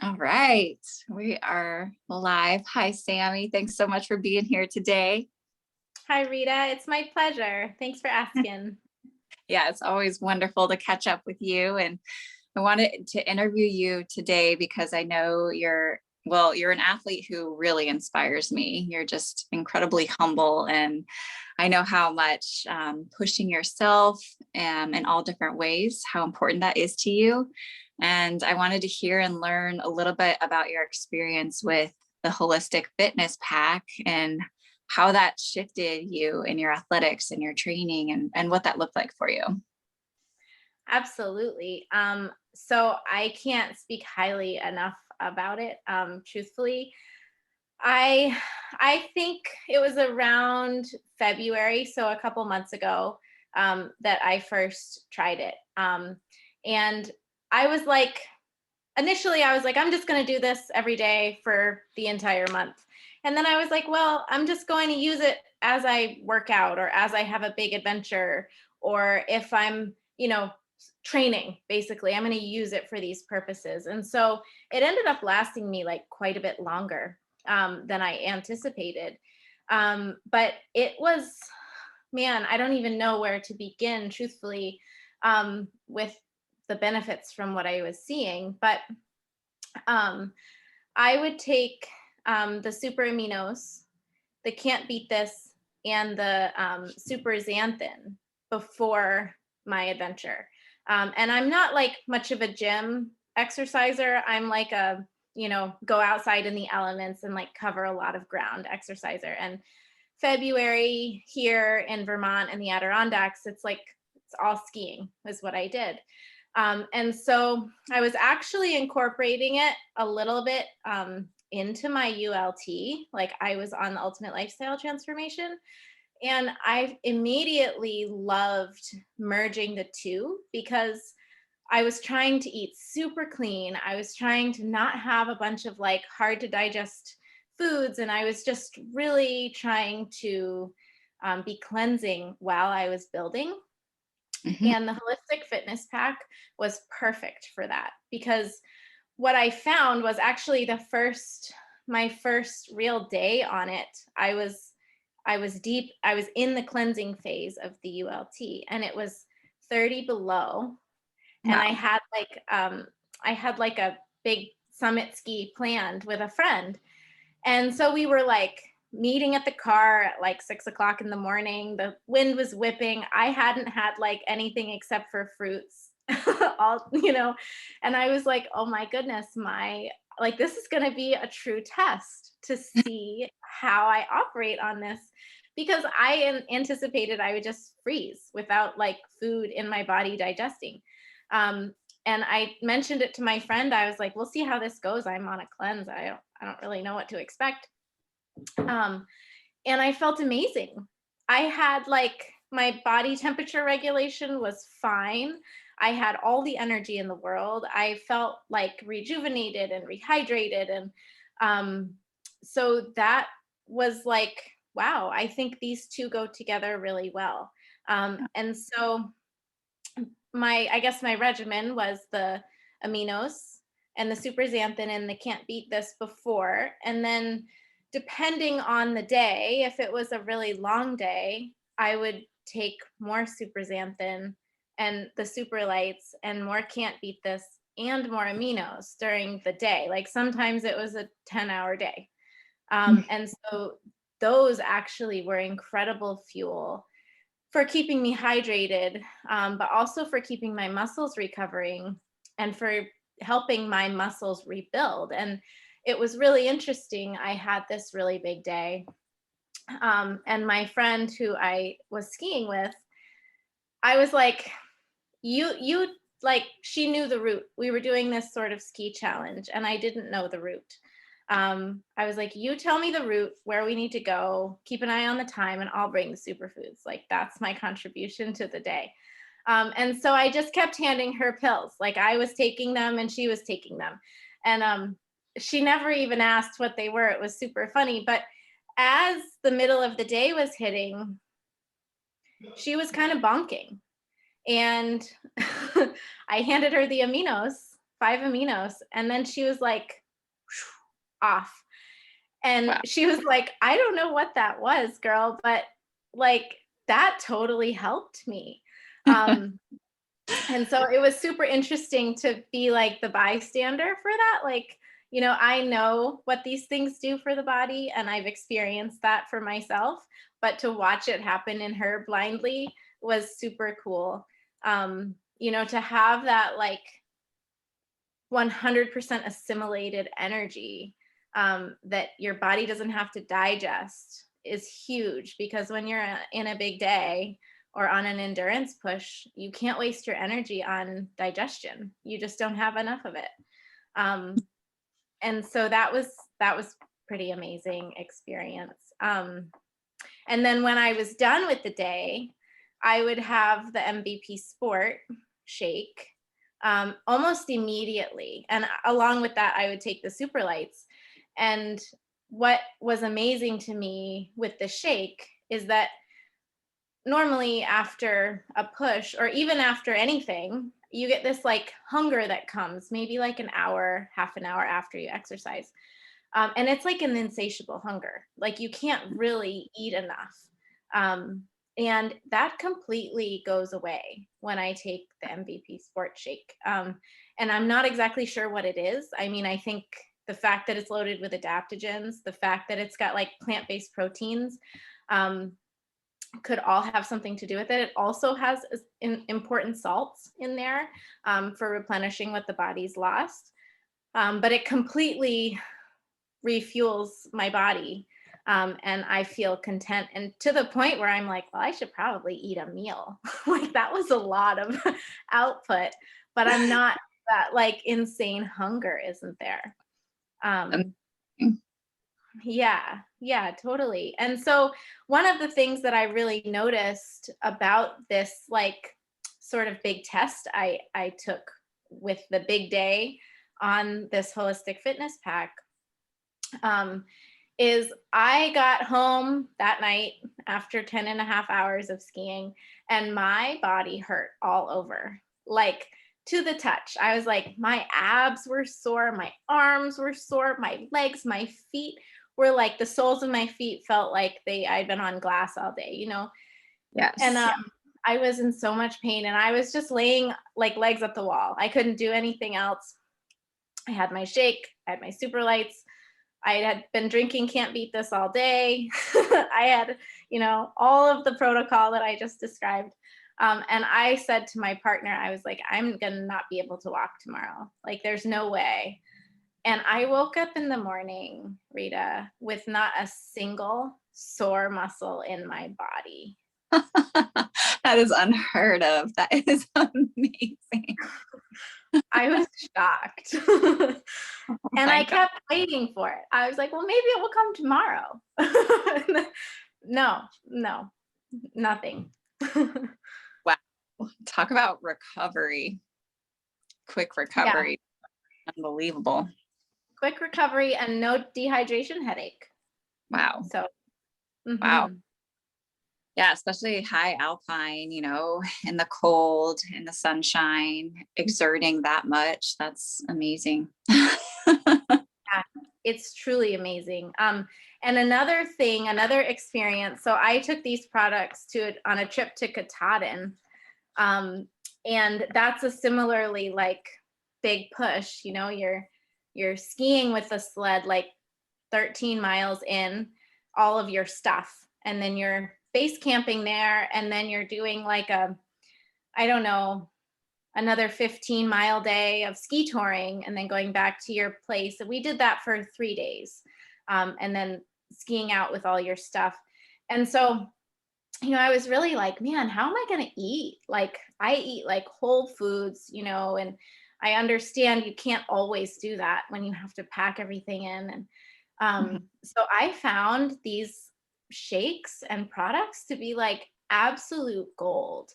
All right, we are live. Hi, Sammy. Thanks so much for being here today. Hi, Rita. It's my pleasure. Thanks for asking. Yeah, it's always wonderful to catch up with you. And I wanted to interview you today because I know you're an athlete who really inspires me. You're just incredibly humble. And I know how much pushing yourself in all different ways, how important that is to you. And I wanted to hear and learn a little bit about your experience with the Holistic Fitness Pack and how that shifted you in your athletics and your training and what that looked like for you. Absolutely. So I can't speak highly enough about it. Truthfully, I I think it was around February, so a couple months ago, that I first tried it. And I was like, initially, I was like, I'm just going to do this every day for the entire month. And then I was like, well, I'm just going to use it as I work out or as I have a big adventure or if I'm, training, basically. I'm going to use it for these purposes. And so it ended up lasting me like quite a bit longer than I anticipated. But it was, man, I don't even know where to begin, truthfully, with the benefits from what I was seeing. But um, I would take the super aminos, the can't beat this, and the super xanthan before my adventure. And I'm not like much of a gym exerciser. I'm like a, go outside in the elements and like cover a lot of ground exerciser. And February here in Vermont and the Adirondacks, it's all skiing is what I did. And so I was actually incorporating it a little bit into my ULT. Like I was on the Ultimate Lifestyle Transformation. And I immediately loved merging the two because I was trying to eat super clean. I was trying to not have a bunch of like hard to digest foods. And I was just really trying to be cleansing while I was building. Mhm. And the Holistic Fitness Pack was perfect for that because what I found was actually my first real day on it. I was in the cleansing phase of the ULT and it was 30 below. And Wow. I had like a big summit ski planned with a friend. And so we were like meeting at the car at like 6 o'clock in the morning. The wind was whipping. I hadn't had like anything except for fruits, and I was like, oh my goodness, this is going to be a true test to see how I operate on this because I anticipated I would just freeze without like food in my body digesting. Um, and I mentioned it to my friend. I was like, we'll see how this goes. I'm on a cleanse. I don't really know what to expect. Um, and I felt amazing. I had like my body temperature regulation was fine. I had all the energy in the world. I felt like rejuvenated and rehydrated. And so that was like, wow, I think these two go together really well. And so I guess my regimen was the aminos and the super xanthan and the can't beat this before. And then depending on the day, if it was a really long day, I would take more super xanthan and the super lights and more can't beat this and more aminos during the day. Like sometimes it was a 10-hour day. And so those actually were incredible fuel for keeping me hydrated, but also for keeping my muscles recovering and for helping my muscles rebuild. And it was really interesting. I had this really big day. And my friend who I was skiing with, I was like, you like, she knew the route. We were doing this sort of ski challenge and I didn't know the route. I was like, you tell me the route where we need to go, keep an eye on the time, and I'll bring the superfoods. Like, that's my contribution to the day. And so I just kept handing her pills. Like, I was taking them and she was taking them. And she never even asked what they were. It was super funny. But as the middle of the day was hitting, she was kind of bonking. And I handed her the aminos 5 aminos. And then she was like, off. And Wow. she was like, I don't know what that was, girl, but like that totally helped me. Um, and so it was super interesting to be like the bystander for that. Like, I know what these things do for the body, and I've experienced that for myself, but to watch it happen in her blindly was super cool. To have that like 100% assimilated energy that your body doesn't have to digest is huge, because when you're in a big day or on an endurance push, you can't waste your energy on digestion. You just don't have enough of it. And so that was pretty amazing experience. And then when I was done with the day, I would have the MVP Sport shake almost immediately. And along with that, I would take the super lights. And what was amazing to me with the shake is that normally after a push or even after anything, you get this like hunger that comes maybe like an hour, half an hour after you exercise. And it's like an insatiable hunger. Like you can't really eat enough. Um, and that completely goes away when I take the MVP Sport Shake. And I'm not exactly sure what it is. I mean, I think the fact that it's loaded with adaptogens, the fact that it's got like plant-based proteins, could all have something to do with it. It also has important salts in there for replenishing what the body's lost. But it completely refuels my body. And I feel content, and to the point where I'm like, well, I should probably eat a meal. Like that was a lot of output, but I'm not, that like insane hunger isn't there. Um, Amazing. yeah, totally. And so one of the things that I really noticed about this like sort of big test I took with the big day on this holistic fitness pack, is I got home that night after 10 and a half hours of skiing, and my body hurt all over, like to the touch. I was like, my abs were sore, my arms were sore, my legs, my feet were like, the soles of my feet felt like I'd been on glass all day. And Yes. I was in so much pain, and I was just laying like legs up the wall. I couldn't do anything else. I had my shake, I had my super lights, I had been drinking Can't Beat This all day. I had, all of the protocol that I just described. And I said to my partner, I was like, I'm going to not be able to walk tomorrow. Like, there's no way. And I woke up in the morning, Rita, with not a single sore muscle in my body. That is unheard of. That is amazing. I was shocked. Oh And my I God. kept waiting for it. I was like, well, maybe it will come tomorrow. No, nothing. Wow. Talk about recovery. Quick Yeah, recovery. Unbelievable. quick recovery and no dehydration headache. Wow. So, Wow. mhm. Yeah, especially high alpine, in the cold, in the sunshine, exerting that much. That's amazing. Yeah, it's truly amazing. And another experience. So I took these products on a trip to Katahdin, and that's a similarly like big push. You're skiing with a sled like 13 miles in, all of your stuff, and then you're base camping there, and then you're doing like I don't know, another 15-mile day of ski touring, and then going back to your place. And we did that for 3 days, and then skiing out with all your stuff. And so, I was really like, man, how am I going to eat? Like, I eat like whole foods, and I understand you can't always do that when you have to pack everything in. And Mhm. so I found these shakes and products to be like absolute gold.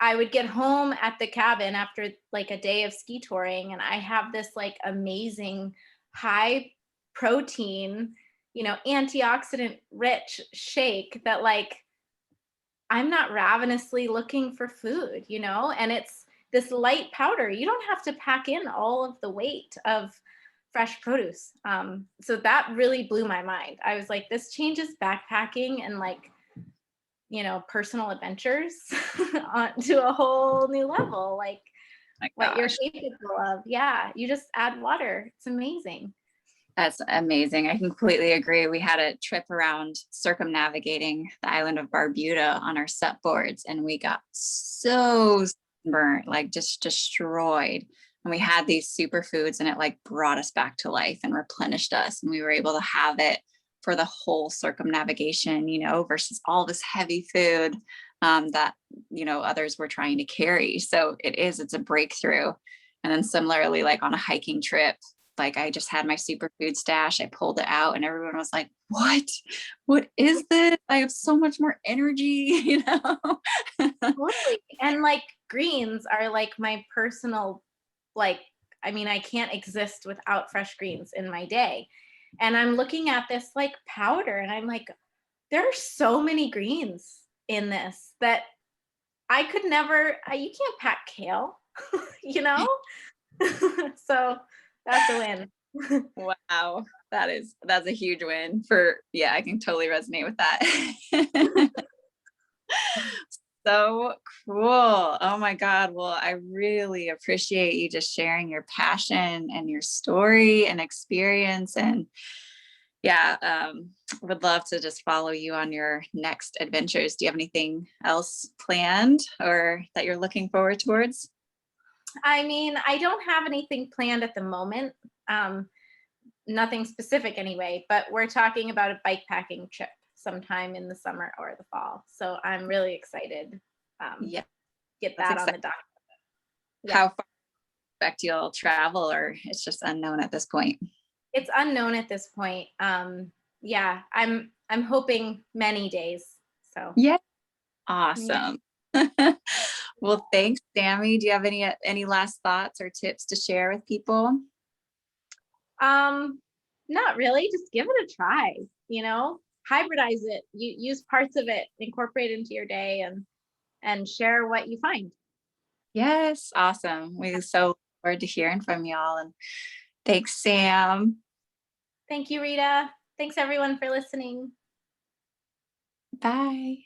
I would get home at the cabin after like a day of ski touring, and I have this like amazing high protein, antioxidant rich shake that like I'm not ravenously looking for food, and this light powder. You don't have to pack in all of the weight of fresh produce. So that really blew my mind. I was like, this changes backpacking and like, personal adventures to a whole new level. Like My what you're gosh. capable of. Yeah, you just add water. It's amazing. That's amazing. I completely agree. We had a trip around circumnavigating the island of Barbuda on our set boards, and we got so burnt, like just destroyed. And we had these superfoods, and it like brought us back to life and replenished us. And we were able to have it for the whole circumnavigation, versus all this heavy food that, others were trying to carry. So it's a breakthrough. And then similarly, like on a hiking trip, like I just had my superfood stash. I pulled it out and everyone was like, what? What is this? I have so much more energy, Totally. And like greens are like my personal, like, I mean, I can't exist without fresh greens in my day. And I'm looking at this like powder and I'm like, there are so many greens in this that I could never, you can't pack kale, you know? So that's a win. Wow. That's a huge win yeah, I can totally resonate with that. So cool. Oh my God. Well, I really appreciate you just sharing your passion and your story and experience. And yeah, would love to just follow you on your next adventures. Do you have anything else planned or that you're looking forward towards? I mean, I don't have anything planned at the moment. Um, Nothing specific anyway, but we're talking about a bike packing trip sometime in the summer or the fall. So I'm really excited. Yeah, Get that's that on exciting. the dock. Yeah. How far expect you'll travel, or it's just unknown at this point? It's unknown at this point. Yeah, I'm hoping many days. So Yeah. yeah. Awesome. Well, thanks, Sammy. Do you have any last thoughts or tips to share with people? Um, Not really. Just give it a try. Hybridize it. You use parts of it, incorporate it into your day, and share what you find. Yes, awesome. We so look forward to hearing from y'all. And thanks, Sam. Thank you, Rita. Thanks everyone for listening. Bye.